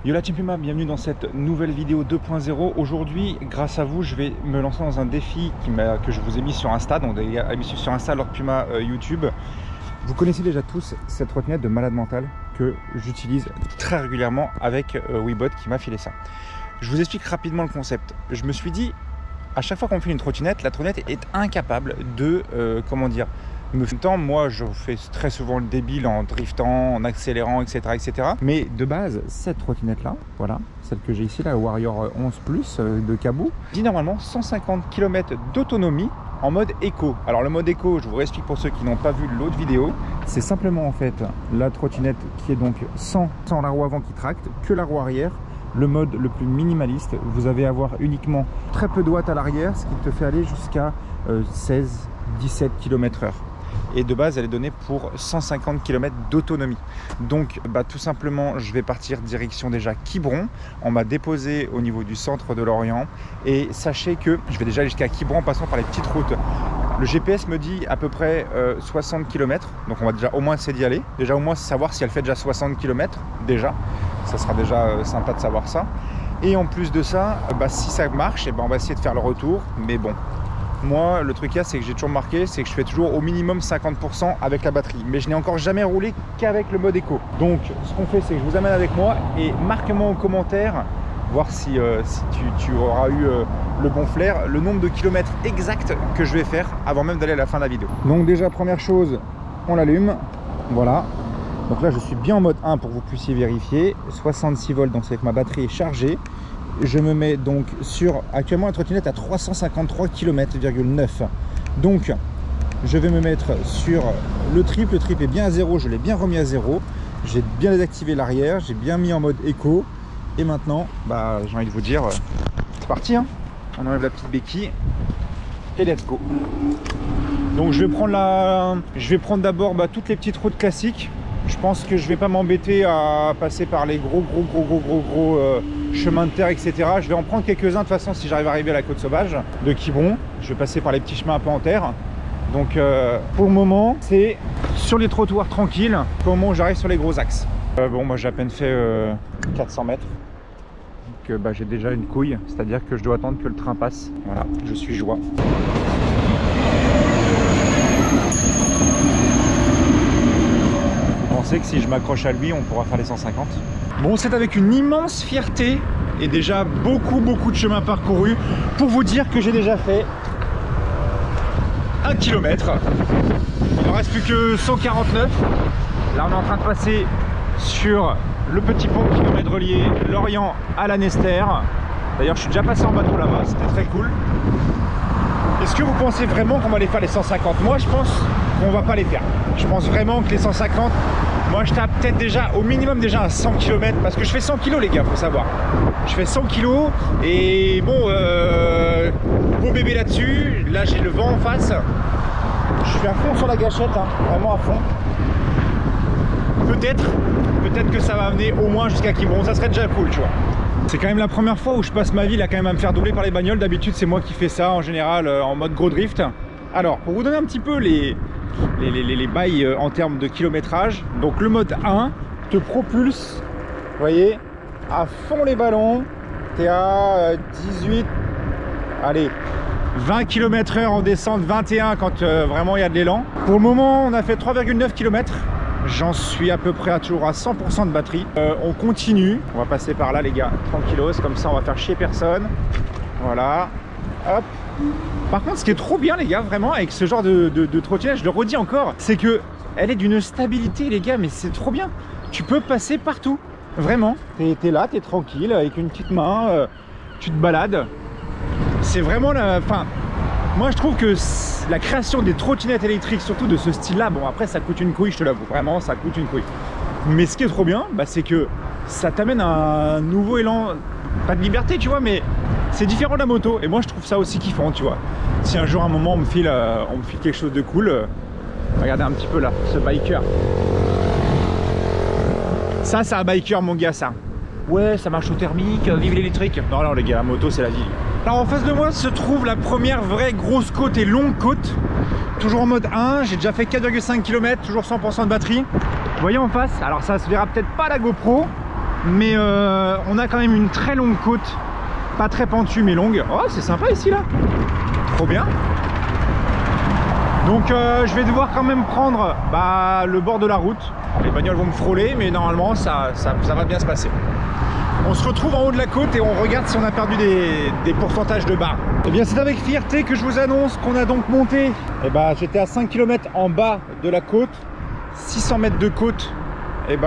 Yo la Team Puma, bienvenue dans cette nouvelle vidéo 2.0. Aujourd'hui, grâce à vous, je vais me lancer dans un défi que je vous ai mis sur Insta, donc mis sur Insta Lord Puma YouTube. Vous connaissez déjà tous cette trottinette de malade mental que j'utilise très régulièrement avec Webot qui m'a filé ça. Je vous explique rapidement le concept. Je me suis dit, à chaque fois qu'on fait une trottinette, la trottinette est incapable de, moi je fais très souvent le débile en driftant, en accélérant, etc. etc. Mais de base, cette trottinette là, voilà, celle que j'ai ici, la Warrior 11 Plus de Cabot, dit normalement 150 km d'autonomie en mode éco. Alors le mode éco, je vous réexplique pour ceux qui n'ont pas vu l'autre vidéo, c'est simplement en fait la trottinette qui est donc sans la roue avant qui tracte, que la roue arrière. Le mode le plus minimaliste, vous allez avoir uniquement très peu de watts à l'arrière, ce qui te fait aller jusqu'à 16-17 km/h. Et de base, elle est donnée pour 150 km d'autonomie. Donc, tout simplement, je vais partir direction déjà Quiberon. On m'a déposé au niveau du centre de Lorient. Et sachez que je vais déjà aller jusqu'à Quiberon en passant par les petites routes. Le GPS me dit à peu près 60 km. Donc, on va déjà au moins essayer d'y aller. Déjà, au moins savoir si elle fait déjà 60 km. Déjà, ça sera déjà sympa de savoir ça. Et en plus de ça, si ça marche, on va essayer de faire le retour. Mais bon. Moi, le truc c'est que j'ai toujours marqué, c'est que je fais toujours au minimum 50% avec la batterie. Mais je n'ai encore jamais roulé qu'avec le mode éco. Donc, ce qu'on fait, c'est que je vous amène avec moi et marque-moi en commentaire, voir si tu auras eu le bon flair, le nombre de kilomètres exact que je vais faire avant même d'aller à la fin de la vidéo. Donc déjà, première chose, on l'allume. Voilà. Donc là, je suis bien en mode 1 pour que vous puissiez vérifier. 66 volts, donc c'est avec ma batterie est chargée. Je me mets donc sur, actuellement la trottinette à 353 km,9. Donc je vais me mettre sur le trip est bien à 0, je l'ai bien remis à 0. J'ai bien désactivé l'arrière, j'ai bien mis en mode éco. Et maintenant, j'ai envie de vous dire, c'est parti, hein. On enlève la petite béquille et let's go. Donc je vais prendre d'abord toutes les petites routes classiques. Je pense que je vais pas m'embêter à passer par les gros chemins de terre, etc. Je vais en prendre quelques-uns de toute façon si j'arrive à arriver à la côte sauvage de Quiberon. Je vais passer par les petits chemins un peu en terre. Donc pour le moment, c'est sur les trottoirs tranquilles qu'au moment où j'arrive sur les gros axes. Moi j'ai à peine fait 400 mètres. Donc j'ai déjà une couille, c'est-à-dire que je dois attendre que le train passe. Voilà, je suis joie. Que si je m'accroche à lui, on pourra faire les 150. Bon, c'est avec une immense fierté et déjà beaucoup de chemin parcouru pour vous dire que j'ai déjà fait 1 km. Il ne reste plus que 149. Là, on est en train de passer sur le petit pont qui permet de relier Lorient à Lanester. D'ailleurs, je suis déjà passé en bateau là-bas, c'était très cool. Est-ce que vous pensez vraiment qu'on va aller faire les 150? Moi, je pense qu'on va pas les faire. Je pense vraiment que les 150, moi je tape peut-être déjà au minimum déjà à 100 km parce que je fais 100 kg les gars, faut savoir. Je fais 100 kg et bon, beau bébé là-dessus. Là j'ai le vent en face. Je suis à fond sur la gâchette, hein, vraiment à fond. Peut-être que ça va amener au moins jusqu'à Quiberon, ça serait déjà cool, tu vois. C'est quand même la première fois où je passe ma vie là quand même à me faire doubler par les bagnoles. D'habitude c'est moi qui fais ça en général en mode gros drift. Alors pour vous donner un petit peu les bails en termes de kilométrage, donc le mode 1 te propulse, vous voyez, à fond les ballons. T'es à 18, allez, 20 km/h en descente, 21 quand vraiment il y a de l'élan. Pour le moment on a fait 3,9 km. J'en suis à peu près toujours à 100% de batterie. On continue, on va passer par là les gars, tranquillos, comme ça on va faire chier personne. Voilà, hop. Par contre, ce qui est trop bien les gars, vraiment avec ce genre de trottinette, je le redis encore, c'est que elle est d'une stabilité les gars, mais c'est trop bien. Tu peux passer partout, vraiment. T'es là, t'es tranquille, avec une petite main, tu te balades. C'est vraiment la... Enfin, moi je trouve que la création des trottinettes électriques, surtout de ce style-là, bon après ça coûte une couille, je te l'avoue, vraiment ça coûte une couille. Mais ce qui est trop bien, c'est que ça t'amène un nouveau élan, pas de liberté tu vois, mais c'est différent de la moto. Et moi je trouve ça aussi kiffant, tu vois. Si un jour à un moment on me file quelque chose de cool, regardez un petit peu là, ce biker. Ça c'est un biker mon gars ça. Ouais ça marche au thermique, vive l'électrique. Non les gars, la moto c'est la vie. Alors en face de moi se trouve la première vraie grosse côte et longue côte. Toujours en mode 1, j'ai déjà fait 4,5 km, toujours 100% de batterie. Vous voyez en face, alors ça se verra peut-être pas à la GoPro, mais on a quand même une très longue côte, pas très pentue mais longue. Oh, c'est sympa ici là, trop bien. Donc je vais devoir quand même prendre le bord de la route. Les bagnoles vont me frôler, mais normalement ça va bien se passer. On se retrouve en haut de la côte et on regarde si on a perdu des pourcentages de barres. Et bien c'est avec fierté que je vous annonce qu'on a donc monté. Et j'étais à 5 km en bas de la côte, 600 mètres de côte. Et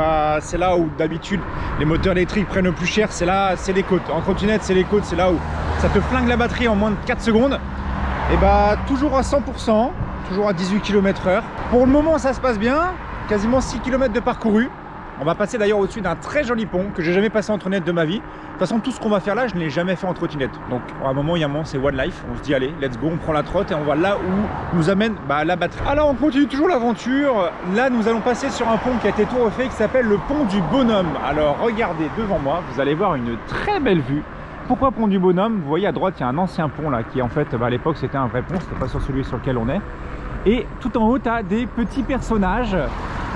c'est là où d'habitude les moteurs électriques prennent le plus cher, c'est là, c'est les côtes. En trottinette c'est les côtes, c'est là où ça te flingue la batterie en moins de 4 secondes. Et toujours à 100%, toujours à 18 km/h. Pour le moment ça se passe bien, quasiment 6 km de parcouru. On va passer d'ailleurs au-dessus d'un très joli pont que j'ai jamais passé en trottinette de ma vie. De toute façon, tout ce qu'on va faire là, je ne l'ai jamais fait en trottinette. Donc à un moment, il y a un moment, c'est one life. On se dit allez, let's go, on prend la trotte et on va là où nous amène la batterie. Alors on continue toujours l'aventure. Là, nous allons passer sur un pont qui a été tout refait, qui s'appelle le pont du Bonhomme. Alors regardez devant moi, vous allez voir une très belle vue. Pourquoi pont du Bonhomme? Vous voyez à droite, il y a un ancien pont là qui en fait, à l'époque, c'était un vrai pont. C'était pas sur celui sur lequel on est. Et tout en haut, tu as des petits personnages.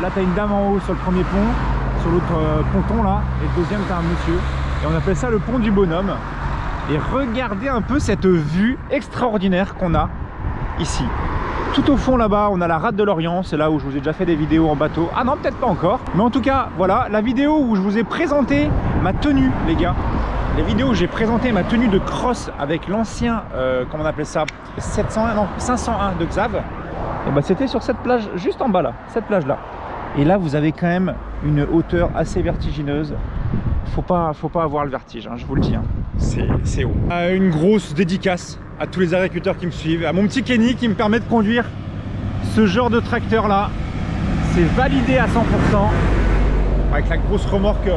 Là, tu as une dame en haut sur le premier pont. Sur l'autre ponton là, et le deuxième t'as un monsieur, et on appelle ça le pont du Bonhomme. Et regardez un peu cette vue extraordinaire qu'on a ici. Tout au fond là-bas, on a la rade de l'Orient, c'est là où je vous ai déjà fait des vidéos en bateau. Ah non, peut-être pas encore, mais en tout cas, voilà, la vidéo où je vous ai présenté ma tenue, les gars. Les vidéos où j'ai présenté ma tenue de cross avec l'ancien, comment on appelle ça, 501 de Xav. Et c'était sur cette plage, juste en bas là, cette plage là. Et là, vous avez quand même une hauteur assez vertigineuse. Faut pas avoir le vertige, hein, je vous le dis. Hein. C'est haut. Une grosse dédicace à tous les agriculteurs qui me suivent, à mon petit Kenny qui me permet de conduire ce genre de tracteur là. C'est validé à 100%. Avec la grosse remorque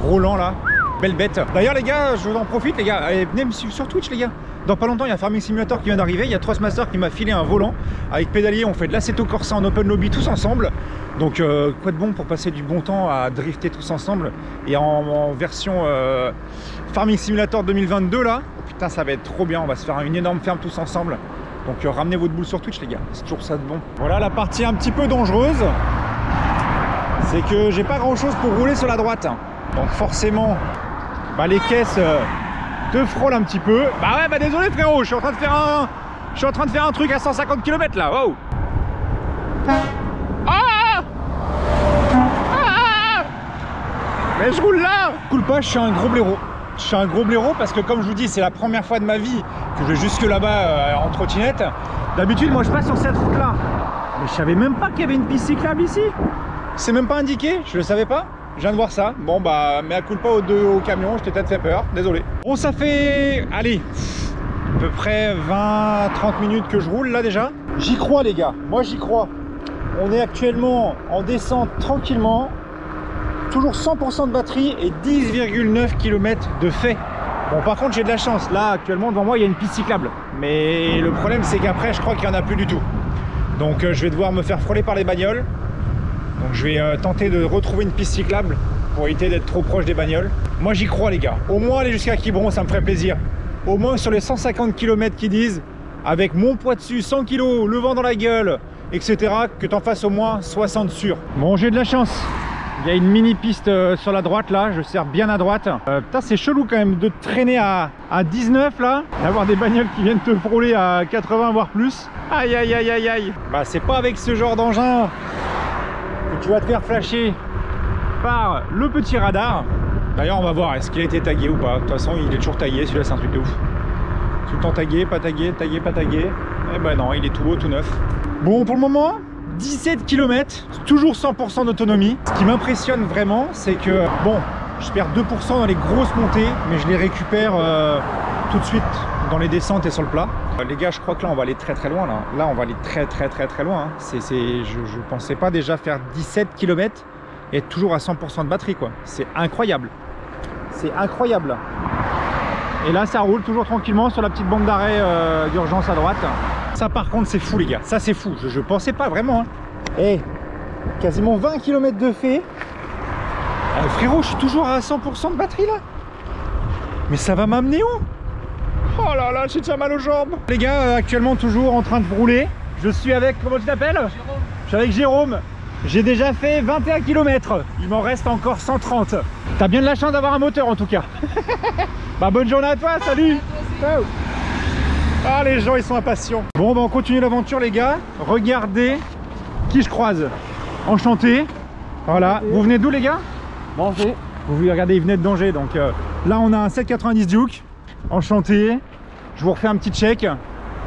Roland là. Belle bête. D'ailleurs les gars, je vous en profite les gars. Allez, venez me suivre sur Twitch les gars. Dans pas longtemps, il y a Farming Simulator qui vient d'arriver. Il y a Thrustmaster qui m'a filé un volant. Avec pédalier, on fait de l'Assetto Corsa en open lobby tous ensemble. Donc quoi de bon pour passer du bon temps à drifter tous ensemble. Et en version Farming Simulator 2022 là. Putain, ça va être trop bien. On va se faire une énorme ferme tous ensemble. Donc ramenez votre boule sur Twitch les gars. C'est toujours ça de bon. Voilà la partie un petit peu dangereuse. C'est que j'ai pas grand chose pour rouler sur la droite. Donc forcément, les caisses te frôlent un petit peu. Désolé frérot, je suis en train de faire un truc à 150 km là. Wow. Mais je roule là. Coule pas, je suis un gros blaireau. Je suis un gros blaireau parce que comme je vous dis, c'est la première fois de ma vie que je vais jusque là-bas en trottinette. D'habitude, moi je passe sur cette route là. Mais je savais même pas qu'il y avait une piste cyclable ici. C'est même pas indiqué, je le savais pas. Je viens de voir ça. Bon mais à coup de pas au camion, je t'ai peut-être fait peur, désolé. Bon, ça fait, allez, à peu près 20-30 minutes que je roule là déjà. J'y crois les gars, moi j'y crois. On est actuellement en descente tranquillement. Toujours 100% de batterie et 10,9 km de fait. Bon par contre j'ai de la chance. Là actuellement devant moi il y a une piste cyclable. Mais le problème c'est qu'après je crois qu'il n'y en a plus du tout. Donc je vais devoir me faire frôler par les bagnoles. Donc je vais tenter de retrouver une piste cyclable pour éviter d'être trop proche des bagnoles. Moi j'y crois les gars. Au moins aller jusqu'à Quiberon ça me ferait plaisir. Au moins sur les 150 km qu'ils disent, avec mon poids dessus, 100 kg, le vent dans la gueule, etc. Que t'en fasses au moins 60 sur. Bon j'ai de la chance. Il y a une mini piste sur la droite là, je sers bien à droite. Putain c'est chelou quand même de traîner à 19 là, d'avoir des bagnoles qui viennent te frôler à 80 voire plus. Aïe aïe aïe aïe aïe. C'est pas avec ce genre d'engin que tu vas te faire flasher par le petit radar. D'ailleurs on va voir est-ce qu'il a été tagué ou pas. De toute façon il est toujours tagué, celui-là c'est un truc de ouf. Tout le temps tagué, pas tagué, tagué, pas tagué. Eh non, il est tout beau, tout neuf. Bon pour le moment 17 km, toujours 100% d'autonomie. Ce qui m'impressionne vraiment, c'est que, bon, je perds 2% dans les grosses montées, mais je les récupère tout de suite dans les descentes et sur le plat. Les gars, je crois que là, on va aller très très loin. Là on va aller très loin. Hein. Je pensais pas déjà faire 17 km et être toujours à 100% de batterie, quoi. C'est incroyable. C'est incroyable. Et là, ça roule toujours tranquillement sur la petite bande d'arrêt d'urgence à droite. Ça par contre c'est fou les gars, ça c'est fou, je pensais pas vraiment. Hein. Quasiment 20 km de fait. Frérot, je suis toujours à 100% de batterie là. Mais ça va m'amener où? Oh là là, j'ai déjà mal aux jambes. Les gars, actuellement toujours en train de rouler. Je suis avec, comment tu t'appelles? Jérôme. Je suis avec Jérôme. J'ai déjà fait 21 km. Il m'en reste encore 130. T'as bien de la chance d'avoir un moteur en tout cas. Bah bonne journée à toi, salut. Ciao. Ah les gens ils sont impatients. Bon bah on continue l'aventure les gars. Regardez qui je croise. Enchanté. Voilà. Vous venez d'où les gars? Manger. Vous regardez, ils venaient de Danger. Donc là on a un 790 Duke. Enchanté. Je vous refais un petit check.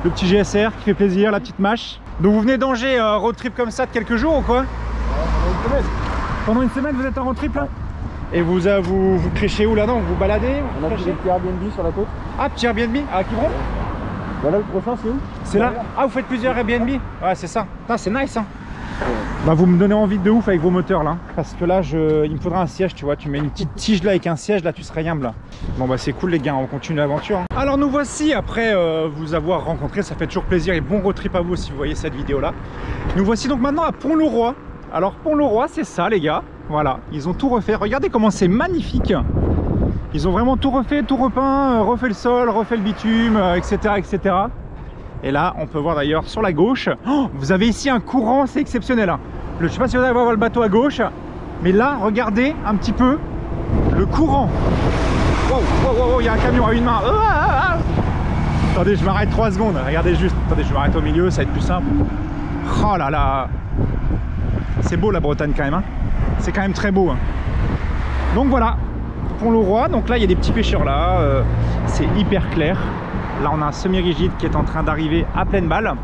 Le petit GSR qui fait plaisir, la petite mâche. Donc vous venez d'Angers, road trip comme ça de quelques jours ou quoi? Pendant une semaine vous êtes en road trip là? Et vous créchez où là? Non, vous baladez? On a fait des petits Airbnb sur la côte. Ah, petit Airbnb à Quiberon? Voilà, le prochain c'est où? C'est là? Ah, vous faites plusieurs Airbnb? Ouais, c'est ça. Putain, c'est nice hein. Bah vous me donnez envie de ouf avec vos moteurs là. Parce que là, il me faudra un siège, tu vois. Tu mets une petite tige là avec un siège, là tu serais yamble là. Bon bah c'est cool les gars, on continue l'aventure. Hein. Alors nous voici, après vous avoir rencontré, ça fait toujours plaisir et bon road trip à vous si vous voyez cette vidéo là. Nous voici donc maintenant à Pont-le-Roi. Alors Pont-le-Roi c'est ça les gars. Voilà, ils ont tout refait. Regardez comment c'est magnifique. Ils ont vraiment tout refait, tout repeint, refait le sol, refait le bitume, etc., etc. Et là, on peut voir d'ailleurs sur la gauche, oh, vous avez ici un courant, c'est exceptionnel. Hein. Je ne sais pas si vous allez voir le bateau à gauche, mais là, regardez un petit peu le courant. Wow, wow, wow, il y a un camion à une main. Attendez, je m'arrête 3 secondes. Regardez juste. Attendez, je m'arrête au milieu, ça va être plus simple. Oh là là. C'est beau la Bretagne quand même. Hein. C'est quand même très beau. Hein. Donc voilà, Pont-le-Roi. Donc là, il y a des petits pêcheurs là. C'est hyper clair. Là, on a un semi-rigide qui est en train d'arriver à pleine balle.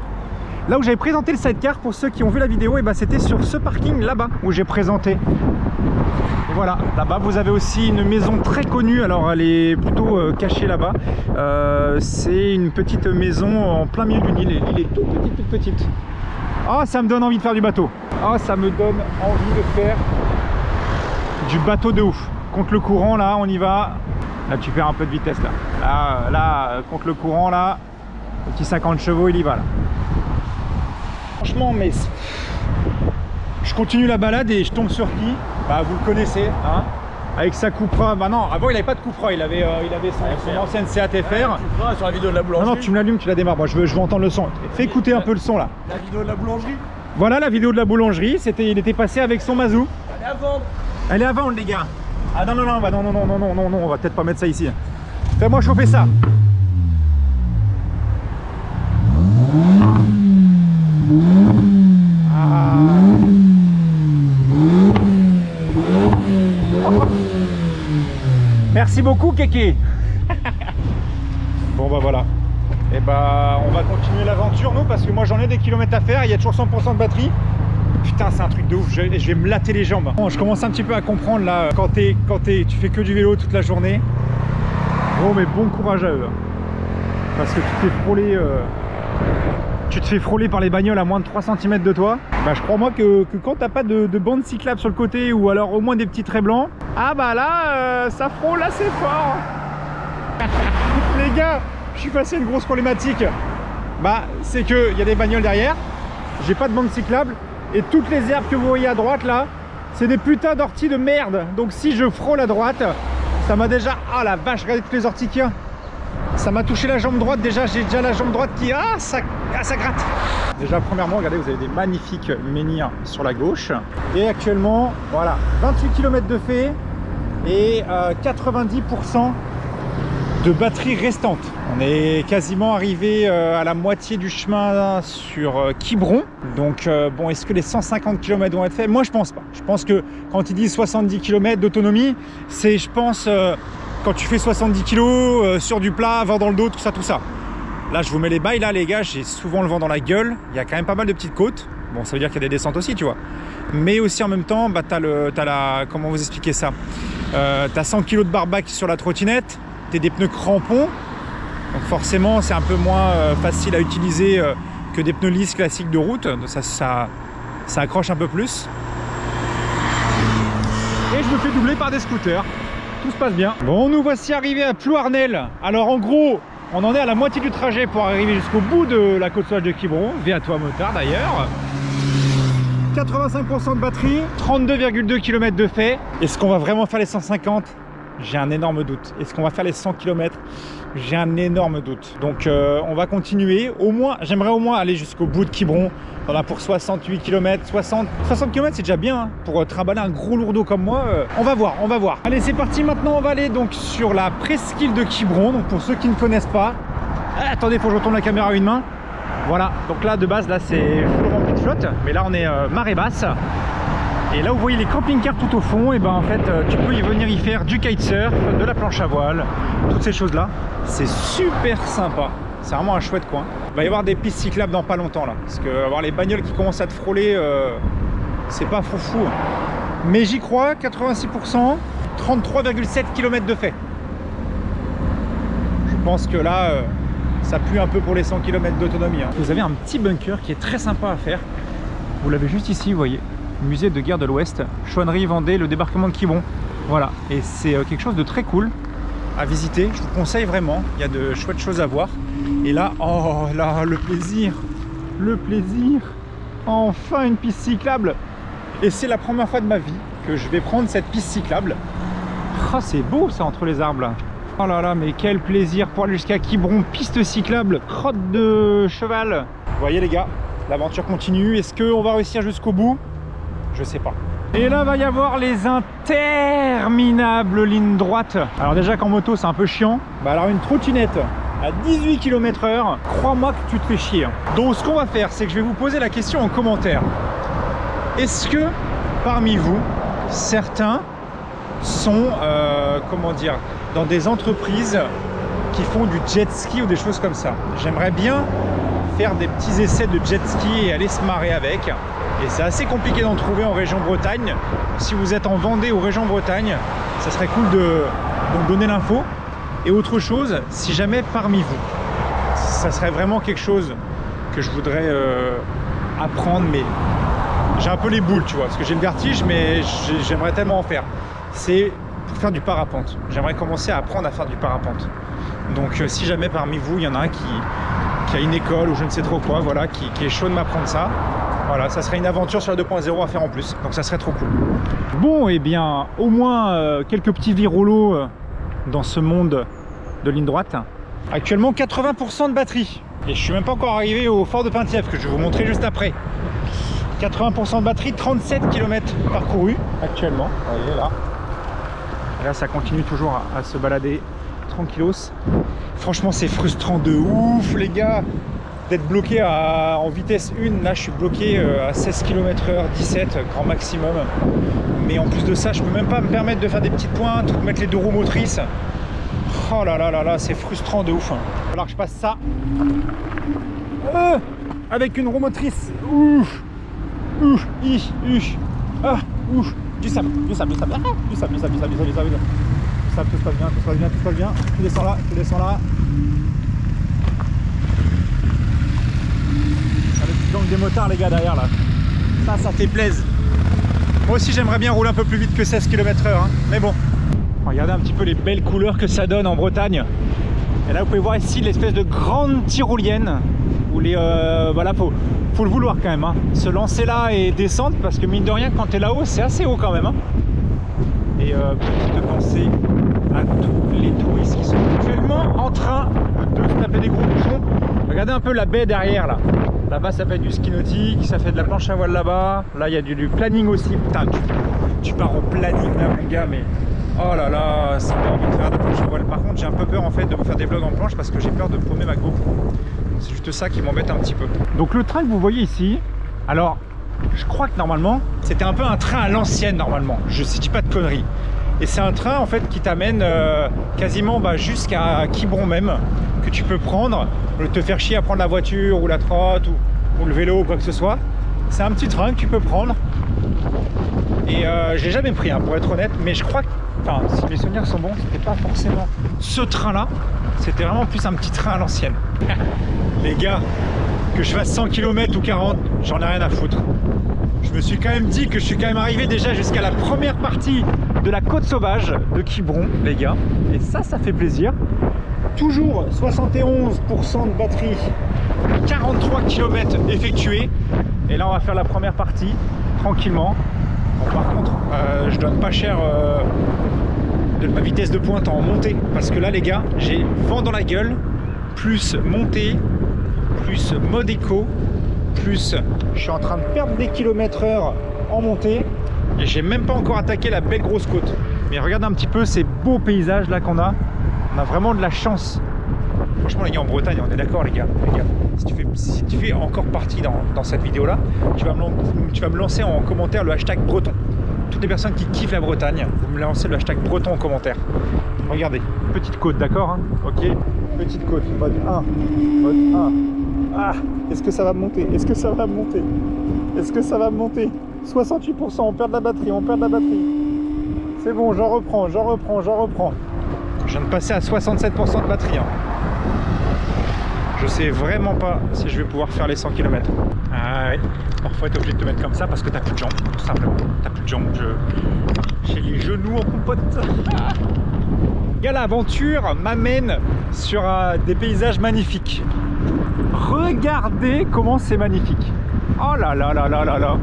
Là où j'avais présenté le sidecar, pour ceux qui ont vu la vidéo, et ben c'était sur ce parking là-bas où j'ai présenté. Et voilà, là-bas vous avez aussi une maison très connue. Alors elle est plutôt cachée là-bas. C'est une petite maison en plein milieu d'une île. L'île est toute petite. Ah, ça me donne envie de faire du bateau. Ah, ça me donne envie de faire du bateau de ouf. Contre le courant, là, on y va. Là, tu perds un peu de vitesse, là. Là, contre le courant, là, le petit 50 chevaux, il y va, là. Franchement, mais je continue la balade et je tombe sur qui? Bah, vous le connaissez, hein, avec sa Cupra. Bah non, avant, il n'avait pas de Cupra, il avait son ancienne Seat FR. Sur la vidéo de la boulangerie. Non, non, tu me l'allumes, tu la démarres. Moi, je veux entendre le son. Fais écouter un peu le son, là. La vidéo de la boulangerie. Voilà la vidéo de la boulangerie. Il était passé avec son Mazou. Elle est à vendre. Elle est à vendre, les gars. Ah non, non, non, bah non, non, non, non, non, non, non, on va peut-être pas mettre ça ici. Fais-moi chauffer ça. Ah. Merci beaucoup, Kéké. Bon, bah voilà. Et bah, on va continuer l'aventure, nous, parce que moi, j'en ai des kilomètres à faire. Il y a toujours 100% de batterie. Putain, c'est un truc de ouf, je vais me latter les jambes. Bon, je commence un petit peu à comprendre là, quand tu fais que du vélo toute la journée. Bon, mais bon courage à eux. Parce que tu te fais frôler par les bagnoles à moins de 3 cm de toi. Bah, je crois moi que quand t'as pas de bande cyclable sur le côté ou alors au moins des petits traits blancs, ah bah là, ça frôle assez fort. Les gars, je suis face à une grosse problématique. Bah, c'est qu'il y a des bagnoles derrière, j'ai pas de bande cyclable. Et toutes les herbes que vous voyez à droite là, c'est des putains d'orties de merde. Donc si je frôle à droite, ça m'a déjà... Ah la vache, regardez toutes les orties qu'il y a. Ça m'a touché la jambe droite déjà, j'ai déjà la jambe droite qui... ça gratte. Déjà premièrement, regardez, vous avez des magnifiques menhirs sur la gauche. Et actuellement, voilà, 28 km de fait et 90% de batterie restante. On est quasiment arrivé à la moitié du chemin sur Quiberon. Donc bon, est-ce que les 150 km vont être faits? Moi je pense pas. Je pense que quand ils disent 70 km d'autonomie, c'est je pense quand tu fais 70 kg sur du plat, vent dans le dos, tout ça. Là je vous mets les bails là les gars, j'ai souvent le vent dans la gueule. Il y a quand même pas mal de petites côtes. Bon, ça veut dire qu'il y a des descentes aussi, tu vois. Mais aussi en même temps, bah, t'as la... Comment vous expliquer ça, t'as 100 kg de barbac sur la trottinette. T'as des pneus crampons, donc forcément c'est un peu moins facile à utiliser que des pneus lisses classiques de route, donc ça accroche un peu plus. Et je me fais doubler par des scooters, tout se passe bien. Bon, nous voici arrivés à Plouarnel. Alors en gros, on en est à la moitié du trajet pour arriver jusqu'au bout de la côte sauvage de Quiberon, via toi motard d'ailleurs. 85% de batterie, 32,2 km de fait. Est-ce qu'on va vraiment faire les 150? j'ai un énorme doute. Est-ce qu'on va faire les 100 km? J'ai un énorme doute. Donc on va continuer. Au moins, j'aimerais au moins aller jusqu'au bout de Quiberon. On a pour 68 km, 60 km c'est déjà bien hein, pour trimballer un gros lourdeau comme moi. On va voir, on va voir. Allez, c'est parti. Maintenant, on va aller donc sur la presqu'île de Quiberon. Donc pour ceux qui ne connaissent pas, attendez, faut que je retourne la caméra à une main. Voilà. Donc là, de base, là, c'est full rempli de flotte, mais là, on est marée basse. Et là, vous voyez les camping-cars tout au fond. Et ben en fait, tu peux y venir y faire du kitesurf, de la planche à voile, toutes ces choses-là. C'est super sympa. C'est vraiment un chouette coin. Il va y avoir des pistes cyclables dans pas longtemps là. Parce que avoir les bagnoles qui commencent à te frôler, c'est pas foufou. Mais j'y crois, 86%, 33,7 km de fait. Je pense que là, ça pue un peu pour les 100 km d'autonomie. Hein. Vous avez un petit bunker qui est très sympa à faire. Vous l'avez juste ici, vous voyez. Musée de guerre de l'Ouest, Chouannerie, Vendée, le débarquement de Quiberon. Voilà, et c'est quelque chose de très cool à visiter. Je vous conseille vraiment, il y a de chouettes choses à voir. Et là, oh là, le plaisir, enfin une piste cyclable. Et c'est la première fois de ma vie que je vais prendre cette piste cyclable. Oh, c'est beau ça entre les arbres là. Oh là là, mais quel plaisir pour aller jusqu'à Quiberon, piste cyclable, crotte de cheval. Vous voyez les gars, l'aventure continue. Est-ce qu'on va réussir jusqu'au bout? Je sais pas. Et là, va y avoir les interminables lignes droites. Alors déjà qu'en moto, c'est un peu chiant. Bah alors une trottinette à 18 km/h, crois-moi que tu te fais chier. Donc ce qu'on va faire, c'est que je vais vous poser la question en commentaire. Est-ce que parmi vous, certains sont, comment dire, dans des entreprises qui font du jet ski ou des choses comme ça? J'aimerais bien faire des petits essais de jet ski et aller se marrer avec. Et c'est assez compliqué d'en trouver en région Bretagne. Si vous êtes en Vendée ou région Bretagne, ça serait cool de me donner l'info. Et autre chose, si jamais parmi vous, ça serait vraiment quelque chose que je voudrais apprendre, mais j'ai un peu les boules, tu vois, parce que j'ai le vertige, mais j'aimerais tellement en faire. C'est pour faire du parapente. J'aimerais commencer à apprendre à faire du parapente. Donc si jamais parmi vous, il y en a un qui a une école ou je ne sais trop quoi, voilà, qui est chaud de m'apprendre ça, voilà, ça serait une aventure sur la 2.0 à faire en plus, donc ça serait trop cool. Bon, et bien, au moins quelques petits virolos dans ce monde de ligne droite. Actuellement, 80% de batterie. Et je suis même pas encore arrivé au fort de Penthièvre, que je vais vous montrer juste après. 80% de batterie, 37 km parcourus actuellement, vous voyez là. Et là, ça continue toujours à se balader tranquillos. Franchement, c'est frustrant de ouf, les gars, d'être bloqué en vitesse 1. Là, je suis bloqué à 16 km/h, 17 grand maximum. Mais en plus de ça, je peux même pas me permettre de faire des petites pointes ou de mettre les deux roues motrices. Oh là là là là, c'est frustrant de ouf. Alors que je passe ça avec une roue motrice. Ouf, ouf, ah, ouf. Du sable, du sable, du sable, ah, du sable, du sable, du sable, du sable, du sable. Tout se passe bien, tout se passe bien, tout se passe bien. Tu descends là, tu descends là. Le petit gang des motards, les gars, derrière là. Ça fait plaisir. Moi aussi, j'aimerais bien rouler un peu plus vite que 16 km/h, hein. Mais bon. Regardez un petit peu les belles couleurs que ça donne en Bretagne. Et là, vous pouvez voir ici l'espèce de grande tyrolienne où les voilà, faut le vouloir quand même, hein. Se lancer là et descendre, parce que mine de rien, quand tu es là-haut, c'est assez haut quand même, hein. Et petite pensée à tous les touristes qui sont actuellement en train de se taper des gros bouchons. Regardez un peu la baie derrière là. Là-bas, ça fait du ski nautique, ça fait de la planche à voile là-bas. Là, il y a du planning aussi. Putain, tu pars au planning là, mon gars, mais oh là là, ça m'a envie de faire de la planche à voile. Par contre, j'ai un peu peur en fait de vous faire des vlogs en planche parce que j'ai peur de paumer ma GoPro. C'est juste ça qui m'embête un petit peu. Donc le train que vous voyez ici, alors je crois que normalement c'était un peu un train à l'ancienne normalement, je ne dis pas de conneries. Et c'est un train en fait qui t'amène quasiment jusqu'à Quiberon même, que tu peux prendre, au lieu de te faire chier à prendre la voiture ou la trotte ou le vélo ou quoi que ce soit. C'est un petit train que tu peux prendre. Et j'ai jamais pris, hein, pour être honnête, mais je crois que, enfin, si mes souvenirs sont bons, c'était pas forcément ce train-là, c'était vraiment plus un petit train à l'ancienne. Les gars, que je fasse 100 km ou 40, j'en ai rien à foutre. Je me suis quand même dit que je suis quand même arrivé déjà jusqu'à la première partie de la côte sauvage de Quiberon, les gars. Et ça fait plaisir. Toujours 71% de batterie, 43 km effectués. Et là, on va faire la première partie tranquillement. Bon, par contre, je donne pas cher de ma vitesse de pointe en montée. Parce que là les gars, j'ai vent dans la gueule, plus montée, plus mode éco, plus je suis en train de perdre des km/h en montée. Et j'ai même pas encore attaqué la belle grosse côte. Mais regarde un petit peu ces beaux paysages là qu'on a. On a vraiment de la chance. Franchement les gars, en Bretagne, on est d'accord les gars. Si tu fais encore partie dans cette vidéo là, tu vas me lancer en commentaire le hashtag breton. Toutes les personnes qui kiffent la Bretagne, vous me lancez le hashtag breton en commentaire. Regardez, petite côte, d'accord hein. Ok, petite côte, mode 1. Mode 1. Ah, est-ce que ça va monter? Est-ce que ça va monter? Est-ce que ça va monter? 68%, on perd de la batterie, on perd de la batterie. C'est bon, j'en reprends. Je viens de passer à 67% de batterie. Hein. Je sais vraiment pas si je vais pouvoir faire les 100 km. Ah ouais, parfois tu es obligé de te mettre comme ça parce que t'as plus de jambes, tout simplement. T'as plus de jambes, j'ai les genoux en compote. Gars, l'aventure m'amène sur des paysages magnifiques. Regardez comment c'est magnifique. Oh là là là là là là.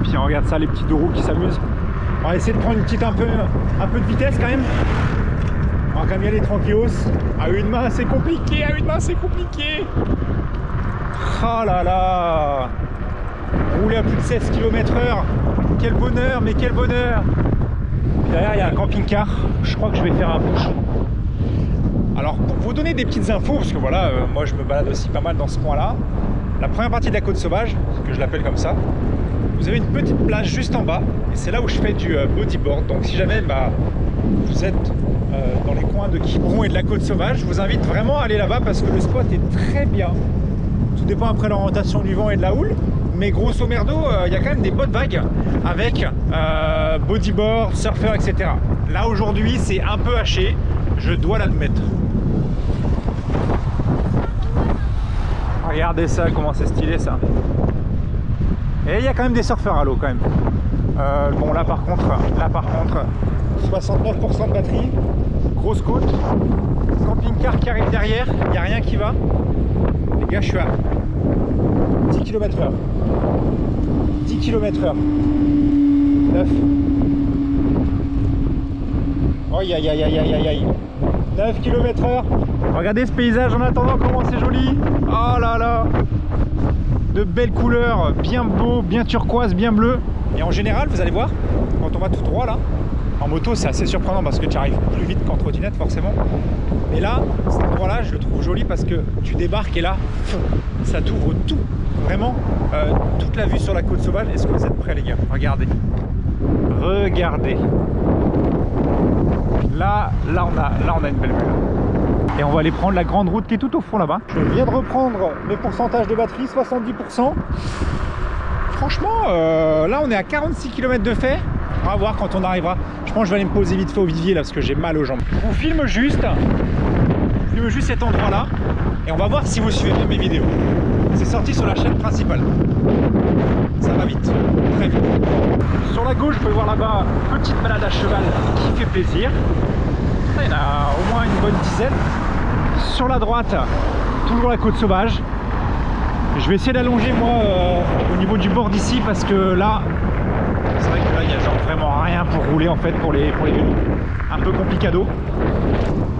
Puis on regarde ça, les petits deux roues qui s'amusent. On va essayer de prendre un peu de vitesse quand même. On va quand même y aller tranquillos. À une main c'est compliqué, Oh là là. Rouler à plus de 16 km/h. Quel bonheur, mais quel bonheur. Puis derrière il y a un camping-car. Je crois que je vais faire un bouchon. Alors pour vous donner des petites infos, parce que voilà, moi je me balade aussi pas mal dans ce coin-là. La première partie de la côte sauvage, que je l'appelle comme ça, vous avez une petite plage juste en bas. Et c'est là où je fais du bodyboard. Donc si jamais vous êtes dans les coins de Quiberon et de la côte sauvage, je vous invite vraiment à aller là-bas parce que le spot est très bien. Tout dépend après l'orientation du vent et de la houle, mais grosso merdo, il y a quand même des bonnes vagues avec bodyboard, surfeur, etc. Là aujourd'hui, c'est un peu haché, je dois l'admettre. Regardez ça, comment c'est stylé ça. Et il y a quand même des surfeurs à l'eau quand même. Bon là par contre 69% de batterie, grosse côte, camping-car qui arrive derrière, il n'y a rien qui va. Les gars, je suis à 10 km/h. 10 km/h. 9. Aïe aïe aïe aïe aïe aïe. 9 km/h. Regardez ce paysage en attendant, comment c'est joli. Oh là là. De belles couleurs, bien beau, bien turquoise, bien bleu. Et en général, vous allez voir, quand on va tout droit là, en moto c'est assez surprenant parce que tu arrives plus vite qu'en trottinette forcément. Mais là, cet endroit-là, je le trouve joli parce que tu débarques et là, ça t'ouvre tout. Vraiment, toute la vue sur la côte sauvage. Est-ce que vous êtes prêts les gars? Regardez. Regardez. Là on a une belle vue. Et on va aller prendre la grande route qui est tout au fond là-bas. Je viens de reprendre mes pourcentages de batterie, 70%. Franchement, là on est à 46 km de fait. On va voir quand on arrivera. Je pense que je vais aller me poser vite fait au vivier là parce que j'ai mal aux jambes. Je vous filme juste cet endroit là et on va voir si vous suivez bien mes vidéos. C'est sorti sur la chaîne principale. Ça va vite, très vite. Sur la gauche, vous pouvez voir là-bas, petite balade à cheval qui fait plaisir. Il y en a au moins une bonne dizaine. Sur la droite, toujours la côte sauvage. Je vais essayer d'allonger moi au niveau du bord d'ici parce que là, c'est vrai que là il n'y a genre vraiment rien pour rouler en fait pour les vélos. Un peu complicado.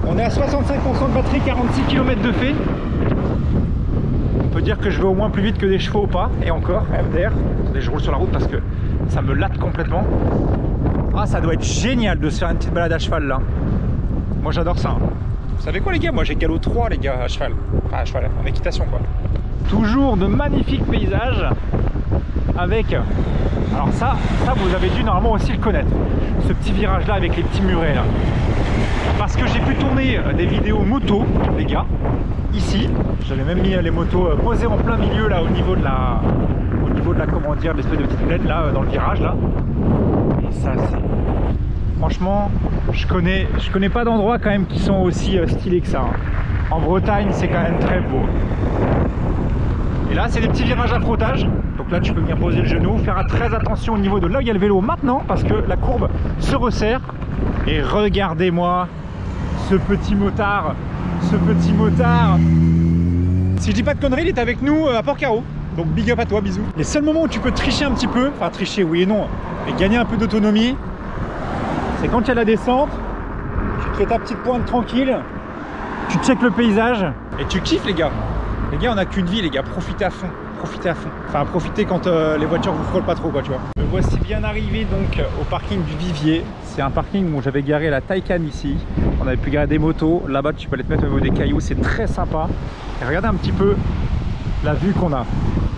On est à 65% de batterie, 46 km de fait. On peut dire que je vais au moins plus vite que des chevaux ou pas. Et encore, MDR. Attendez, je roule sur la route parce que ça me latte complètement. Ah, ça doit être génial de se faire une petite balade à cheval là. Moi j'adore ça. Vous savez quoi les gars? Moi j'ai galop 3 les gars à cheval. Enfin à cheval, en équitation quoi. Toujours de magnifiques paysages avec... Alors ça vous avez dû normalement aussi le connaître. Ce petit virage là avec les petits murets là. Parce que j'ai pu tourner des vidéos moto les gars. Ici, j'avais même mis les motos posées en plein milieu là au niveau de la comment dire, l'espèce de petite plaine là dans le virage là. Et ça c'est... Franchement, je connais pas d'endroits quand même qui sont aussi stylés que ça. Hein. En Bretagne, c'est quand même très beau. Et là, c'est des petits virages à frottage. Donc là, tu peux bien poser le genou, faire très attention au niveau de là où il y a le vélo maintenant, parce que la courbe se resserre. Et regardez-moi ce petit motard. Ce petit motard. Si je dis pas de conneries, il est avec nous à Port-Carreau. Donc big up à toi, bisous. Les seuls moments où tu peux tricher un petit peu, enfin tricher oui et non, et gagner un peu d'autonomie, C'est quand il y a la descente, tu te fais ta petite pointe tranquille, tu checkes le paysage et tu kiffes les gars. Les gars, on n'a qu'une vie les gars, profitez à fond. Profitez à fond. Enfin, profitez quand les voitures vous frôlent pas trop quoi, tu vois. Me voici bien arrivé donc au parking du Vivier. C'est un parking où j'avais garé la Taycan ici. On avait pu garer des motos. Là-bas, tu peux aller te mettre au niveau des cailloux. C'est très sympa. Et regardez un petit peu la vue qu'on a.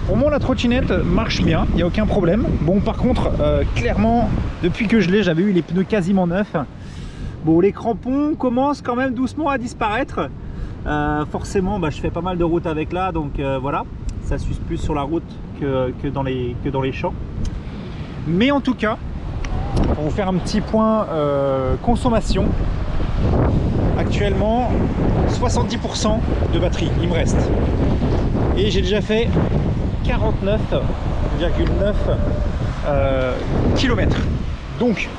Pour moi, la trottinette marche bien. Il n'y a aucun problème. Bon, par contre, clairement, depuis que je l'ai, j'avais eu les pneus quasiment neufs. Bon, les crampons commencent quand même doucement à disparaître. Forcément, je fais pas mal de route avec là. Donc voilà. Ça s'use plus sur la route que dans les champs. Mais en tout cas, pour vous faire un petit point consommation, actuellement 70% de batterie il me reste. Et j'ai déjà fait 49,9 km. Donc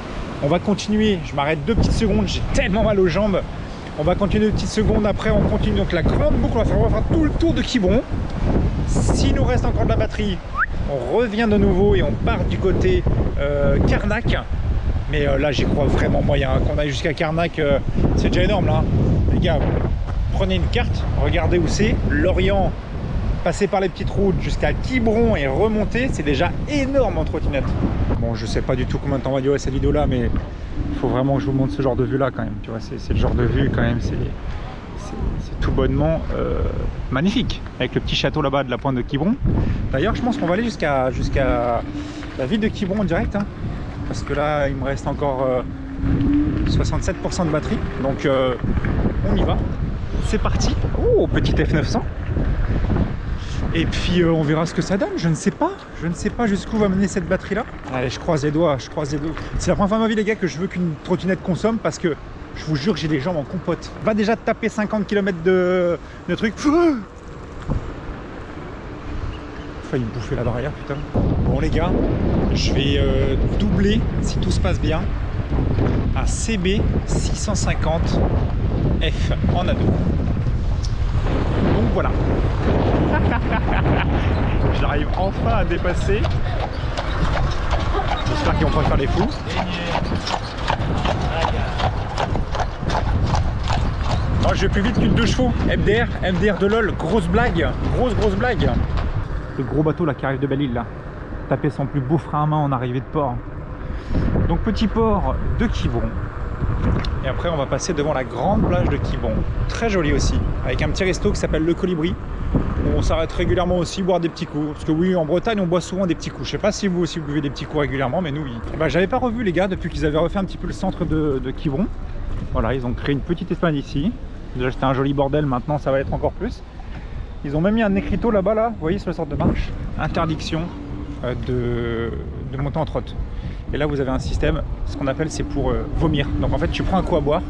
on va continuer, je m'arrête 2 petites secondes, j'ai tellement mal aux jambes. On va continuer 2 petites secondes, après on continue donc la grande boucle, on va faire tout le tour de Quiberon. S'il nous reste encore de la batterie, on revient de nouveau et on part du côté Carnac. Mais là j'y crois vraiment moyen, qu'on aille jusqu'à Carnac, c'est déjà énorme là. Les gars, prenez une carte, regardez où c'est. Lorient, passer par les petites routes jusqu'à Quiberon et remonter, c'est déjà énorme en trottinette. Bon, je sais pas du tout combien de temps va durer cette vidéo là, mais il faut vraiment que je vous montre ce genre de vue là quand même. Tu vois, c'est le genre de vue quand même, c'est tout bonnement magnifique, avec le petit château là-bas de la pointe de Quiberon. D'ailleurs, je pense qu'on va aller jusqu'à la ville de Quiberon en direct, hein, parce que là, il me reste encore 67% de batterie, donc on y va. C'est parti. Oh, petit F900. Et puis on verra ce que ça donne. Je ne sais pas jusqu'où va mener cette batterie là. Allez, je croise les doigts, je croise les doigts. C'est la première fois de ma vie les gars que je veux qu'une trottinette consomme, parce que je vous jure que j'ai les jambes en compote. Va déjà taper 50 km de truc. Failli me bouffer la barrière, putain. Bon les gars, je vais doubler, si tout se passe bien, un CB 650 F en ado. Donc voilà. J'arrive enfin à dépasser. J'espère qu'ils vont pas faire les fous. Moi je vais plus vite qu'une 2 chevaux. MDR de LOL, grosse blague. Grosse blague. Le gros bateau là qui arrive de Belle-Île là. Taper son plus beau frein à main en arrivée de port. Donc petit port de Quiberon. Et après on va passer devant la grande plage de Quiberon. Très jolie aussi. Avec un petit resto qui s'appelle Le Colibri. Où on s'arrête régulièrement aussi, boire des petits coups. Parce que oui, en Bretagne on boit souvent des petits coups. Je sais pas si vous aussi vous buvez des petits coups régulièrement, mais nous oui. J'avais pas revu les gars depuis qu'ils avaient refait un petit peu le centre de Quiberon. Voilà, ils ont créé une petite esplanade ici. Déjà c'était un joli bordel, maintenant ça va être encore plus. Ils ont même mis un écriteau là-bas, là, vous voyez sur la sorte de marche. Interdiction de monter en trotte. Et là vous avez un système, ce qu'on appelle c'est pour vomir. Donc en fait tu prends un coup à boire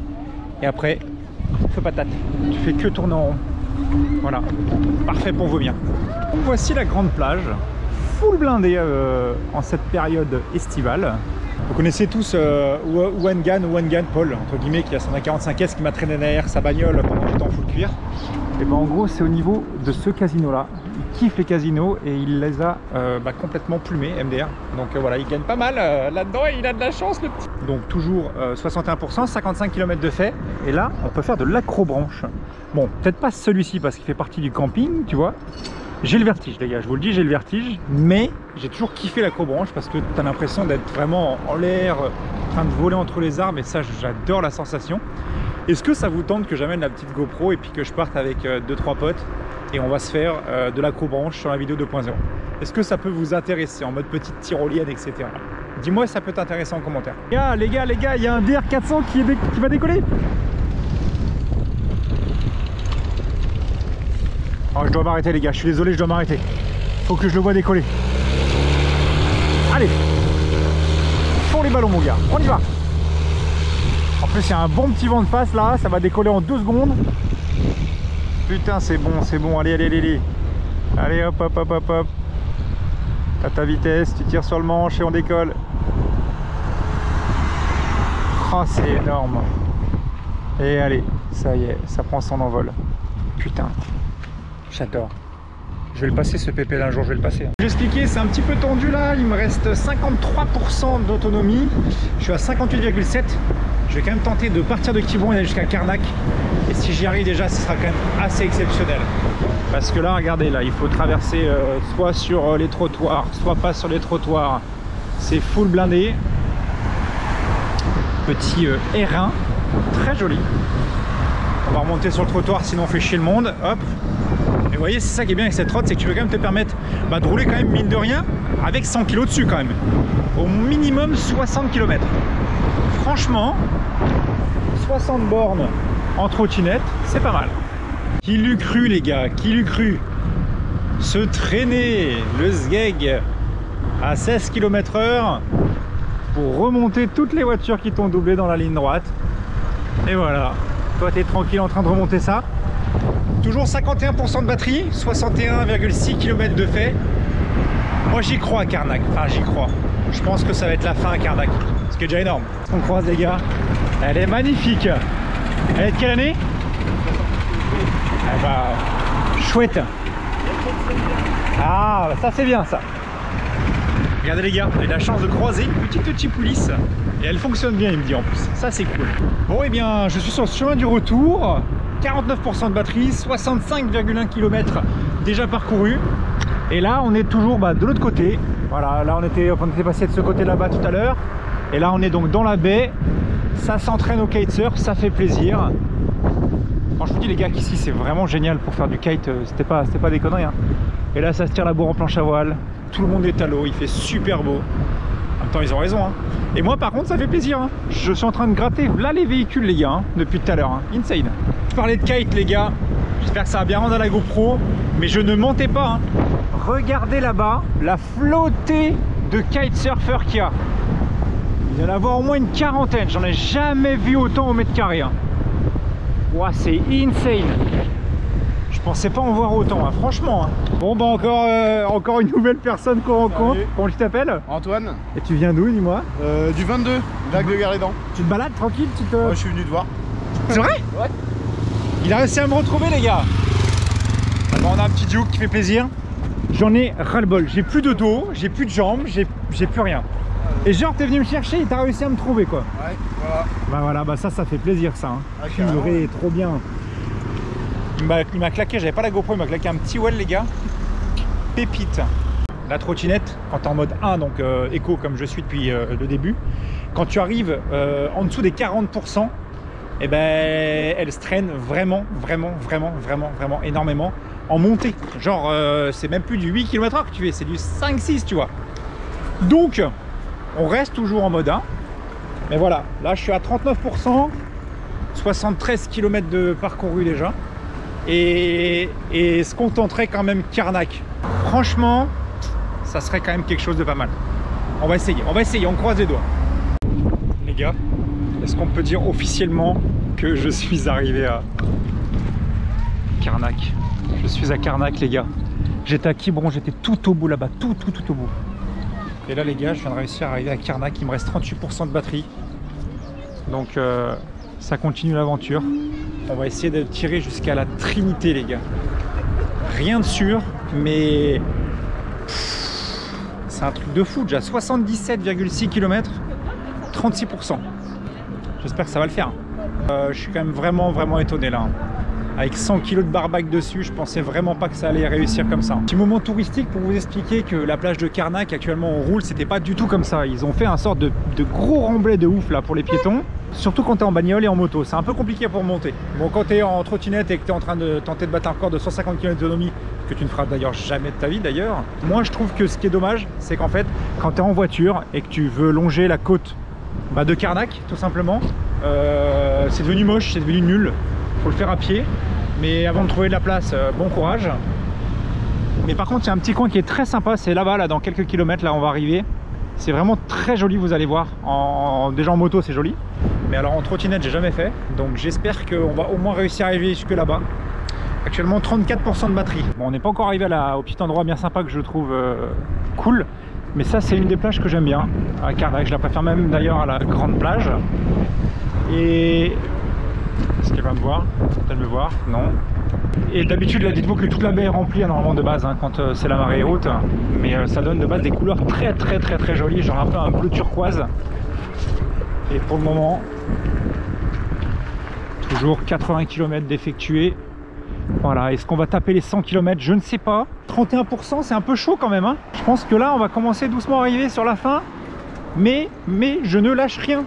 et après, feu patate. Tu fais que tourner en rond. Voilà, parfait pour vomir. Voici la grande plage, full blindée en cette période estivale. Vous connaissez tous Wangan Paul, entre guillemets, qui a son A45S qui m'a traîné derrière sa bagnole pendant que j'étais en full cuir. Et ben en gros c'est au niveau de ce casino là. Il kiffe les casinos et il les a complètement plumés, MDR. Donc voilà, il gagne pas mal là-dedans et il a de la chance le petit. Donc toujours 61%, 55 km de fait. Et là on peut faire de l'acrobranche. Bon, peut-être pas celui-ci parce qu'il fait partie du camping, tu vois. J'ai le vertige les gars, je vous le dis, j'ai le vertige. Mais j'ai toujours kiffé l'acrobranche parce que tu as l'impression d'être vraiment en l'air, en train de voler entre les arbres. Et ça, j'adore la sensation. Est-ce que ça vous tente que j'amène la petite GoPro et puis que je parte avec 2-3 potes et on va se faire de l'acrobranche sur la vidéo 2.0? Est-ce que ça peut vous intéresser en mode petite tyrolienne, etc. Dis-moi si ça peut t'intéresser en commentaire. Les gars, il y a un DR400 qui va décoller. Oh, je dois m'arrêter les gars, je suis désolé, je dois m'arrêter. Faut que je le vois décoller. Allez, pour les ballons mon gars, on y va. En plus il y a un bon petit vent de face là, ça va décoller en 2 secondes. Putain c'est bon, allez. Allez hop. T'as ta vitesse, tu tires sur le manche et on décolle. Oh c'est énorme. Et allez, ça y est, ça prend son envol. Putain, j'adore. Je vais le passer ce PP là un jour, je vais le passer. Je vais expliquer, c'est un petit peu tendu là, il me reste 53% d'autonomie. Je suis à 58,7. Je vais quand même tenter de partir de Quiberon et aller jusqu'à Carnac. Et si j'y arrive déjà, ce sera quand même assez exceptionnel. Parce que là, regardez, là, il faut traverser soit sur les trottoirs, soit pas sur les trottoirs. C'est full blindé. Petit R1, très joli. On va remonter sur le trottoir, sinon on fait chier le monde. Hop. Et vous voyez, c'est ça qui est bien avec cette route, c'est que tu peux quand même te permettre de rouler quand même, mine de rien, avec 100 kg dessus quand même. Au minimum 60 km. Franchement, 60 bornes en trottinette, c'est pas mal. Qui l'eût cru les gars, qui l'eût cru se traîner le sgeg à 16 km/h pour remonter toutes les voitures qui t'ont doublé dans la ligne droite. Et voilà, toi t'es tranquille en train de remonter ça. Toujours 51% de batterie, 61,6 km de fait. Moi j'y crois à Carnac, enfin j'y crois. Je pense que ça va être la fin à Carnac, ce qui est déjà énorme. On croise les gars, elle est magnifique. Elle est de quelle année? Eh bah, chouette. Ah, ça c'est bien ça. Regardez les gars, j'ai la chance de croiser une petite Chipoulisse. Et elle fonctionne bien, il me dit en plus. Ça c'est cool. Bon et bien, je suis sur le chemin du retour. 49% de batterie, 65,1 km déjà parcouru. Et là on est toujours de l'autre côté. Voilà, là on était passé de ce côté là-bas tout à l'heure. Et là on est donc dans la baie. Ça s'entraîne au kitesurf, ça fait plaisir. Quand je vous dis les gars qu'ici c'est vraiment génial pour faire du kite, c'était pas des conneries hein. Et là ça se tire la bourre en planche à voile. Tout le monde est à l'eau, il fait super beau. En même temps ils ont raison hein. Et moi par contre ça fait plaisir hein. Je suis en train de gratter là les véhicules les gars hein, depuis tout à l'heure hein. Insane. Je parlais de kite les gars. J'espère que ça va bien rendre à la GoPro. Mais je ne mentais pas hein. Regardez là-bas la flottée de kitesurfers qu'il y a. Il y en a au moins une quarantaine. J'en ai jamais vu autant au mètre carré hein. Ouah, c'est insane. Je pensais pas en voir autant hein, franchement hein. Bon encore une nouvelle personne qu'on rencontre. Comment tu t'appelles? Antoine. Et tu viens d'où dis-moi? Du 22, lac de Garédan. Tu te balades tranquille Ouais, je suis venu te voir. C'est vrai? Ouais. Il a réussi à me retrouver les gars. Bon, on a un petit duke qui fait plaisir. J'en ai ras-le-bol, j'ai plus de dos, j'ai plus de jambes, j'ai plus rien. Et genre t'es venu me chercher et t'as réussi à me trouver quoi. Ouais, voilà. Voilà, ça fait plaisir ça hein. Ah, Purée, trop bien. Il m'a claqué, j'avais pas la GoPro, il m'a claqué un petit well les gars. Pépite. La trottinette, quand t'es en mode 1, donc éco comme je suis depuis le début, quand tu arrives en dessous des 40%, et ben elle se traîne vraiment énormément en montée. Genre c'est même plus du 8 km/h que tu fais, c'est du 5-6 tu vois. Donc on reste toujours en mode 1. Mais voilà, là je suis à 39%, 73 km de parcouru déjà. Et se contenterait quand même Carnac. Franchement, ça serait quand même quelque chose de pas mal. On va essayer, on croise les doigts. Les gars, est-ce qu'on peut dire officiellement que je suis arrivé à Carnac? Je suis à Carnac les gars. J'étais à Quiberon, j'étais tout au bout là-bas, tout au bout. Et là les gars, je viens de réussir à arriver à Carnac, il me reste 38% de batterie. Donc ça continue l'aventure. On va essayer de tirer jusqu'à la Trinité les gars. Rien de sûr, mais c'est un truc de fou. Déjà 77,6 km, 36%. J'espère que ça va le faire. Je suis quand même vraiment étonné là. Avec 100 kg de barbac dessus, je pensais vraiment pas que ça allait réussir comme ça. Petit moment touristique pour vous expliquer que la plage de Carnac, actuellement on roule, c'était pas du tout comme ça. Ils ont fait un sort de gros remblai de ouf là pour les piétons. Surtout quand tu es en bagnole et en moto, c'est un peu compliqué pour monter. Bon, quand tu es en trottinette et que tu es en train de tenter de battre un record de 150 km d'autonomie, que tu ne feras d'ailleurs jamais de ta vie d'ailleurs, moi je trouve que ce qui est dommage, c'est qu'en fait, quand tu es en voiture et que tu veux longer la côte de Carnac, tout simplement, c'est devenu moche, c'est devenu nul. Faut le faire à pied. Mais avant de trouver de la place, bon courage. Mais par contre, il y a un petit coin qui est très sympa, c'est là-bas, là, dans quelques kilomètres, là on va arriver. C'est vraiment très joli, vous allez voir. Déjà en moto, c'est joli. Mais alors en trottinette, j'ai jamais fait. Donc j'espère qu'on va au moins réussir à arriver jusque là-bas. Actuellement, 34% de batterie. Bon, on n'est pas encore arrivé au petit endroit bien sympa que je trouve cool. Mais ça, c'est une des plages que j'aime bien à Carnac. Je la préfère même d'ailleurs à la grande plage. Et Est-ce qu'elle va me voir? Elle me voir? Non. Et d'habitude, là, dites-vous que toute la baie est remplie normalement de base hein, quand c'est la marée haute. Mais ça donne de base des couleurs très jolies, genre un peu un bleu turquoise. Et pour le moment, toujours 80 km d'effectuer. Voilà, est-ce qu'on va taper les 100 km? Je ne sais pas. 31%, c'est un peu chaud quand même. Hein. Je pense que là, on va commencer doucement à arriver sur la fin. Mais je ne lâche rien.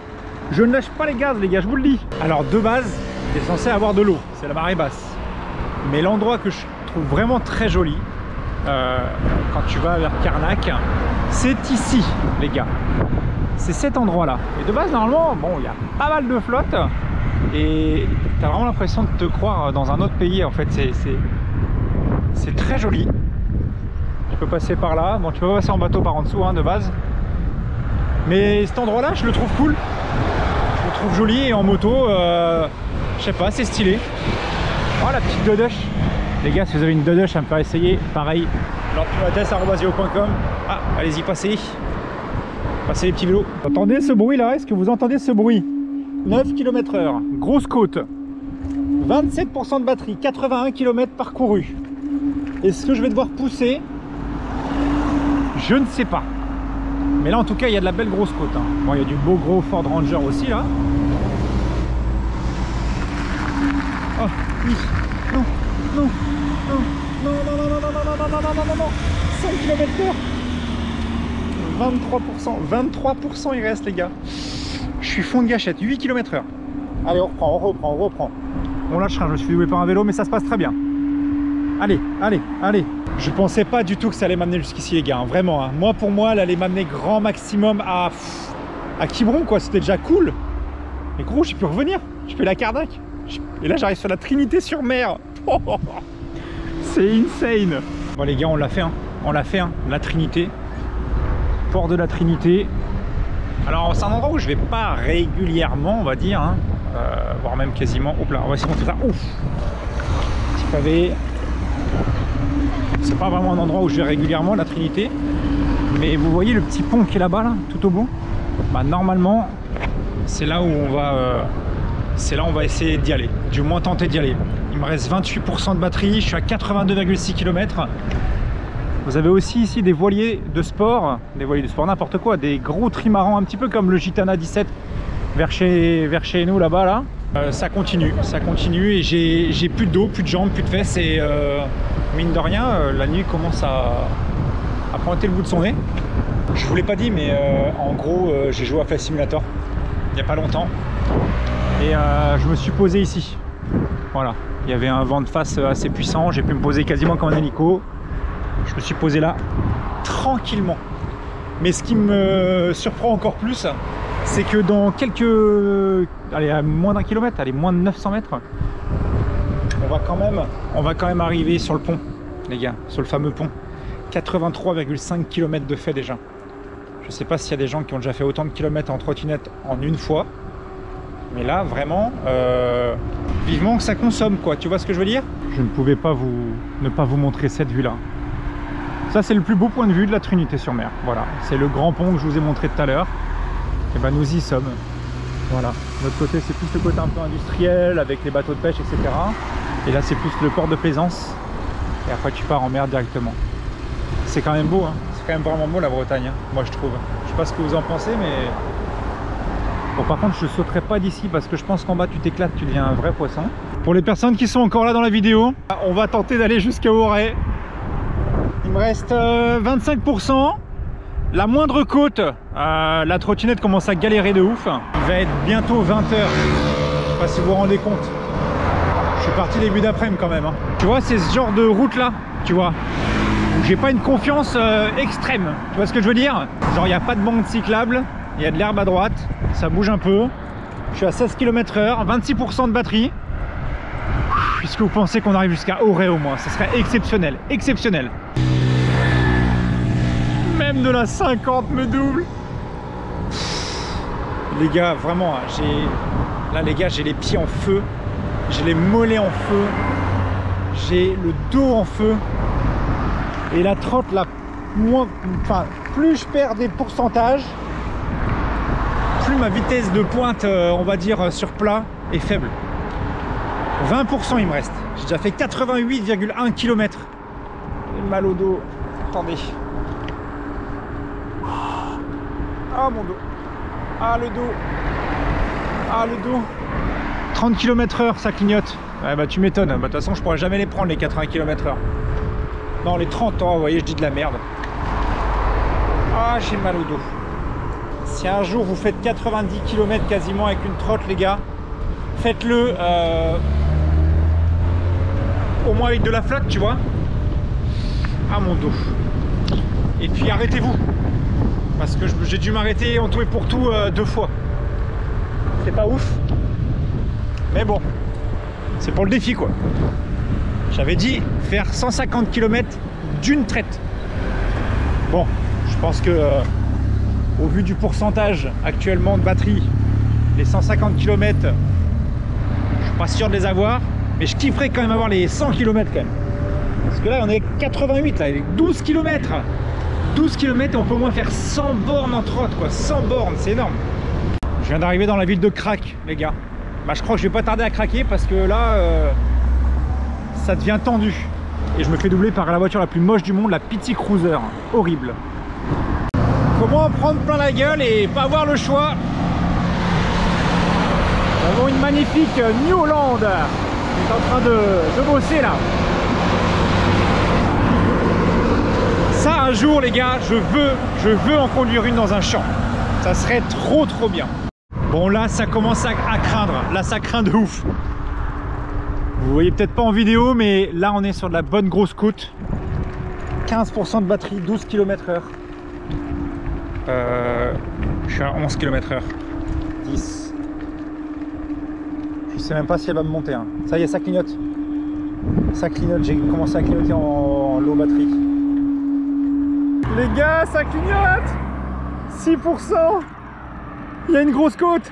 Je ne lâche pas les gaz, les gars, je vous le dis. Alors, de base, tu es censé avoir de l'eau. C'est la marée basse. Mais l'endroit que je trouve vraiment très joli, quand tu vas vers Carnac, c'est ici, les gars. C'est cet endroit-là. Et de base, normalement, bon, il y a pas mal de flotte. Et tu as vraiment l'impression de te croire dans un autre pays. En fait, c'est très joli. Tu peux passer par là. Bon, tu peux passer en bateau par en dessous, hein, de base. Mais cet endroit-là, je le trouve cool. Je le trouve joli. Et en moto, je sais pas, c'est stylé. Oh, la petite dodush. Les gars, si vous avez une dodush à me faire essayer, pareil. lordpilates@yahoo.com. Ah, allez-y, passez. Passez les petits vélos. Vous entendez ce bruit là? Est-ce que vous entendez ce bruit? 9 km/h, grosse côte, 27% de batterie, 81 km parcourus. Est-ce que je vais devoir pousser? Je ne sais pas. Mais là en tout cas il y a de la belle grosse côte. Hein. Bon, il y a du beau gros Ford Ranger aussi là. Oh oui. Non, non, non, non, non, non, non, non, non, non, non, non, non, non, 5 km/h. 23% il reste les gars. Je suis fond de gâchette, 8 km/h. Allez, on reprend. On lâche rien, je me suis doublé par un vélo, mais ça se passe très bien. Allez. Je pensais pas du tout que ça allait m'amener jusqu'ici, les gars, hein, vraiment. Hein. Moi, pour moi, elle allait m'amener grand maximum à Quiberon, quoi. C'était déjà cool. Mais gros, j'ai pu revenir. Je fais la Carnac. Et là, j'arrive sur la Trinité-sur-Mer. Oh, c'est insane. Bon, les gars, on l'a fait. Hein. On l'a fait, hein. La Trinité. Port de la Trinité. Alors c'est un endroit où je vais pas régulièrement on va dire hein, voire même quasiment. Hop là, on va essayer de montrer ça. Ouf, petit pavé. C'est pas vraiment un endroit où je vais régulièrement la Trinité. Mais vous voyez le petit pont qui est là-bas là, tout au bout. Bah, normalement c'est là où on va essayer d'y aller. Du moins tenter d'y aller. Il me reste 28% de batterie, je suis à 82,6 km. Vous avez aussi ici des voiliers de sport n'importe quoi, des gros trimarans un petit peu comme le Gitana 17 vers chez nous là-bas là. Ça continue et j'ai plus de dos, plus de jambes, plus de fesses et mine de rien la nuit commence à pointer le bout de son nez. Je vous l'ai pas dit mais en gros j'ai joué à Flight Simulator il n'y a pas longtemps et je me suis posé ici. Voilà, il y avait un vent de face assez puissant, j'ai pu me poser quasiment comme un hélico. Je me suis posé là tranquillement. Mais ce qui me surprend encore plus, c'est que dans quelques... Allez, à moins d'un kilomètre, allez, moins de 900 mètres, on va quand même arriver sur le pont, les gars, sur le fameux pont. 83,5 km de fait déjà. Je sais pas s'il y a des gens qui ont déjà fait autant de kilomètres en trottinette en une fois. Mais là, vraiment, vivement que ça consomme, quoi. Tu vois ce que je veux dire? Je ne pouvais pas ne pas vous montrer cette vue-là. Ça, c'est le plus beau point de vue de la Trinité-sur-Mer. Voilà, c'est le grand pont que je vous ai montré tout à l'heure. Et ben, nous y sommes. Voilà. De l'autre côté, c'est plus le côté un peu industriel avec les bateaux de pêche, etc. Et là, c'est plus le port de plaisance. Et après, tu pars en mer directement. C'est quand même beau, hein. C'est quand même vraiment beau la Bretagne, hein, moi je trouve. Je sais pas ce que vous en pensez, mais bon, par contre, je sauterai pas d'ici parce que je pense qu'en bas, tu t'éclates, tu deviens un vrai poisson. Pour les personnes qui sont encore là dans la vidéo, on va tenter d'aller jusqu'à Auray. Il me reste 25%. La moindre côte, la trottinette commence à galérer de ouf. Il va être bientôt 20 h. Je sais pas si vous vous rendez compte. Je suis parti début d'après-midi quand même. Hein. Tu vois, c'est ce genre de route là, tu vois, où j'ai pas une confiance extrême. Tu vois ce que je veux dire? Genre, il n'y a pas de bande cyclable, il y a de l'herbe à droite, ça bouge un peu. Je suis à 16 km/h, 26% de batterie. Est-ce que vous pensez qu'on arrive jusqu'à Auray au moins? Ce serait exceptionnel, exceptionnel. Même de la 50 me double. Les gars, vraiment, là les gars, j'ai les pieds en feu, j'ai les mollets en feu, j'ai le dos en feu. Et la trotte, là, plus je perds des pourcentages, plus ma vitesse de pointe, on va dire, sur plat est faible. 20% il me reste. J'ai déjà fait 88,1 km. J'ai mal au dos. Attendez. Ah mon dos. Ah le dos. Ah le dos. 30 km/h ça clignote. Ouais bah tu m'étonnes. Bah, de toute façon je pourrais jamais les prendre les 80 km/h. Non les 30 ans, vous voyez je dis de la merde. Ah j'ai mal au dos. Si un jour vous faites 90 km quasiment avec une trotte les gars, faites-le au moins avec de la flotte tu vois. Ah mon dos. Et puis arrêtez-vous. Parce que j'ai dû m'arrêter en tout et pour tout 2 fois. C'est pas ouf. Mais bon, c'est pour le défi quoi. J'avais dit faire 150 km d'une traite. Bon, je pense que au vu du pourcentage actuellement de batterie, les 150 km, je suis pas sûr de les avoir. Mais je kifferais quand même avoir les 100 km quand même. Parce que là on est 88 là, 12 km. 12 km et on peut au moins faire 100 bornes en trotte quoi, 100 bornes, c'est énorme. Je viens d'arriver dans la ville de Crac les gars. Bah, je crois que je vais pas tarder à craquer parce que là ça devient tendu. Et je me fais doubler par la voiture la plus moche du monde, la Petit Cruiser. Horrible. Comment en prendre plein la gueule et pas avoir le choix? Nous avons une magnifique New Holland qui est en train de bosser là. Ça un jour les gars, je veux en conduire une dans un champ. Ça serait trop bien. Bon là ça commence à craindre, là ça craint de ouf. Vous voyez peut-être pas en vidéo mais là on est sur de la bonne grosse côte. 15% de batterie, 12 km/h. Je suis à 11 km/h. 10. Je sais même pas si elle va me monter. Hein. Ça y est, ça clignote. Ça clignote, j'ai commencé à clignoter en low batterie. Les gars, ça clignote. 6%. Il y a une grosse côte.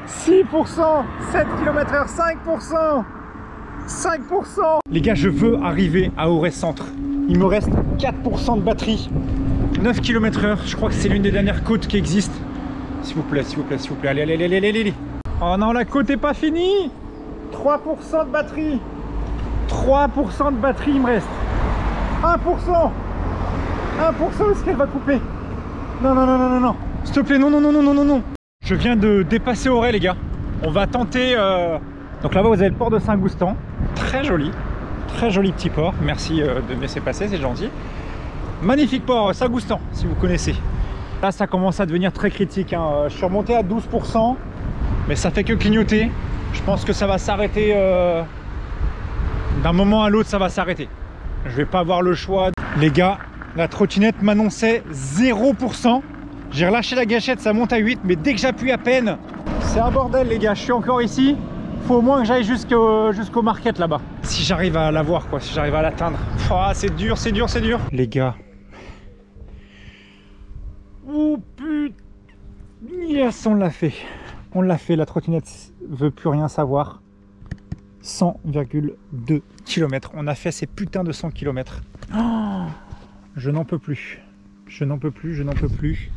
6%. 7 km/h, 5%. 5%. Les gars, je veux arriver à Auray Centre. Il me reste 4% de batterie. 9 km/h, je crois que c'est l'une des dernières côtes qui existent. S'il vous plaît, s'il vous plaît, s'il vous plaît. Allez, allez, allez, allez, allez. Oh non, la côte est pas finie. 3% de batterie. 3% de batterie, il me reste. 1%. 1%, est-ce qu'elle va couper? Non, non, non, non, non, non. S'il te plaît, non, non, non, non, non, non, non. Je viens de dépasser Auray, les gars. On va tenter... Donc là-bas, vous avez le port de Saint-Goustan. Très joli petit port. Merci de me laisser passer, c'est gentil. Magnifique port, Saint-Goustan, si vous connaissez. Là, ça commence à devenir très critique. Hein. Je suis remonté à 12%, mais ça fait que clignoter. Je pense que ça va s'arrêter. D'un moment à l'autre, ça va s'arrêter. Je vais pas avoir le choix. Les gars, la trottinette m'annonçait 0%. J'ai relâché la gâchette, ça monte à 8, mais dès que j'appuie à peine, c'est un bordel, les gars. Je suis encore ici. Faut au moins que j'aille jusqu'au market là-bas. Si j'arrive à la voir, quoi, si j'arrive à l'atteindre. Oh, c'est dur, c'est dur, c'est dur. Les gars. Oh putain. Yes, on l'a fait. On l'a fait, la trottinette veut plus rien savoir. 100,2 km. On a fait ces putains de 100 km. Oh, je n'en peux plus. Je n'en peux plus, je n'en peux plus.